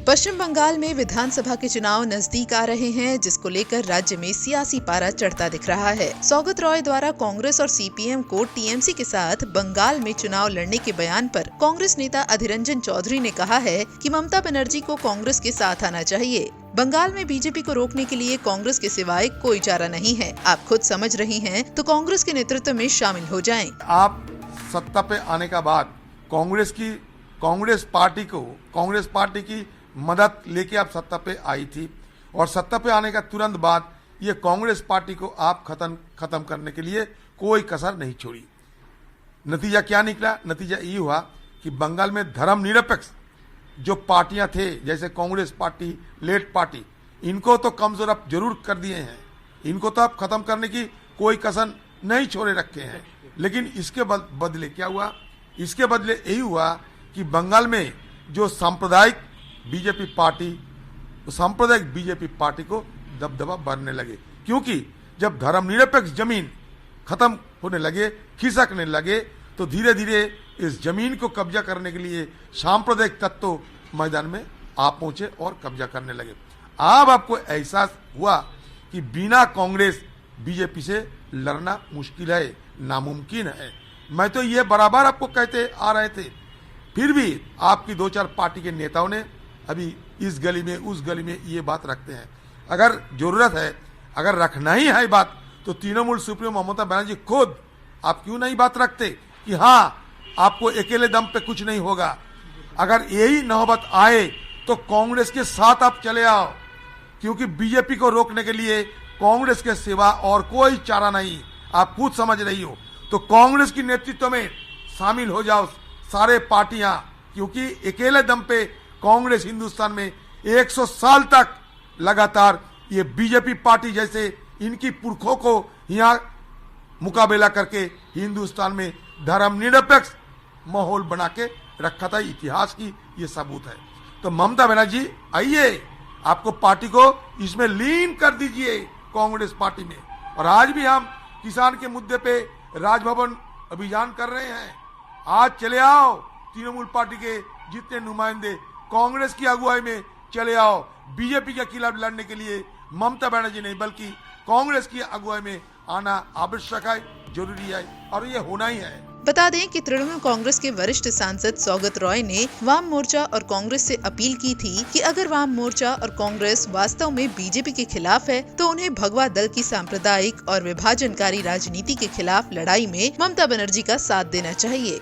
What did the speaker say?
पश्चिम बंगाल में विधानसभा के चुनाव नजदीक आ रहे हैं, जिसको लेकर राज्य में सियासी पारा चढ़ता दिख रहा है। सौगत रॉय द्वारा कांग्रेस और सीपीएम को टीएमसी के साथ बंगाल में चुनाव लड़ने के बयान पर कांग्रेस नेता अधीररंजन चौधरी ने कहा है कि ममता बनर्जी को कांग्रेस के साथ आना चाहिए। बंगाल में बीजेपी को रोकने के लिए कांग्रेस के सिवाय कोई चारा नहीं है। आप खुद समझ रही हैं, तो कांग्रेस के नेतृत्व में शामिल हो जाएं। आप सत्ता पे आने का बाद कांग्रेस पार्टी की मदद लेके आप सत्ता पे आई थी और सत्ता पे आने का तुरंत बाद ये कांग्रेस पार्टी को आप खत्म करने के लिए कोई कसर नहीं छोड़ी। नतीजा क्या निकला? नतीजा ये हुआ कि बंगाल में धर्मनिरपेक्ष जो पार्टियां थे, जैसे कांग्रेस पार्टी, लेफ्ट पार्टी, इनको तो कमजोर आप जरूर कर दिए हैं। इनको तो आप खत्म करने की कोई कसर नहीं छोड़े रखे हैं। लेकिन इसके बदले क्या हुआ? इसके बदले यही हुआ कि बंगाल में जो सांप्रदायिक बीजेपी पार्टी को दबदबा बढ़ने लगे, क्योंकि जब धर्मनिरपेक्ष जमीन खत्म होने लगे, खिसकने लगे, तो धीरे धीरे इस जमीन को कब्जा करने के लिए सांप्रदायिक तत्व मैदान में आ पहुंचे और कब्जा करने लगे। अब आपको एहसास हुआ कि बिना कांग्रेस बीजेपी से लड़ना मुश्किल है, नामुमकिन है। मैं तो ये बराबर आपको कहते आ रहे थे, फिर भी आपकी 2-4 पार्टी के नेताओं ने अभी इस गली में उस गली में ये बात रखते हैं। अगर जरूरत है, अगर रखना ही है बात, तो तृणमूल सुप्रीमो ममता बनर्जी खुद आप क्यों नहीं बात रखते कि हाँ, आपको अकेले दम पे कुछ नहीं होगा। अगर यही नौबत आए तो कांग्रेस के साथ आप चले आओ, क्योंकि बीजेपी को रोकने के लिए कांग्रेस के सिवा और कोई चारा नहीं। आप खुद समझ रही हो, तो कांग्रेस की नेतृत्व में शामिल हो जाओ सारे पार्टियां, क्योंकि अकेले दम पे कांग्रेस हिंदुस्तान में 100 साल तक लगातार ये बीजेपी पार्टी जैसे इनकी पुरखों को यहाँ मुकाबला करके हिंदुस्तान में धर्मनिरपेक्ष माहौल बना के रखा था। इतिहास की ये सबूत है। तो ममता बनर्जी आइए, आपको पार्टी को इसमें लीन कर दीजिए कांग्रेस पार्टी में। और आज भी हम किसान के मुद्दे पे राजभवन अभियान कर रहे हैं। आज चले आओ, तृणमूल पार्टी के जितने नुमाइंदे कांग्रेस की अगुवाई में चले आओ। बीजेपी के खिलाफ लड़ने के लिए ममता बनर्जी नहीं बल्कि कांग्रेस की अगुवाई में आना आवश्यक है, जरूरी है, और ये होना ही है। बता दें कि तृणमूल कांग्रेस के वरिष्ठ सांसद सौगत रॉय ने वाम मोर्चा और कांग्रेस से अपील की थी कि अगर वाम मोर्चा और कांग्रेस वास्तव में बीजेपी के खिलाफ है, तो उन्हें भगवा दल की सांप्रदायिक और विभाजनकारी राजनीति के खिलाफ लड़ाई में ममता बनर्जी का साथ देना चाहिए।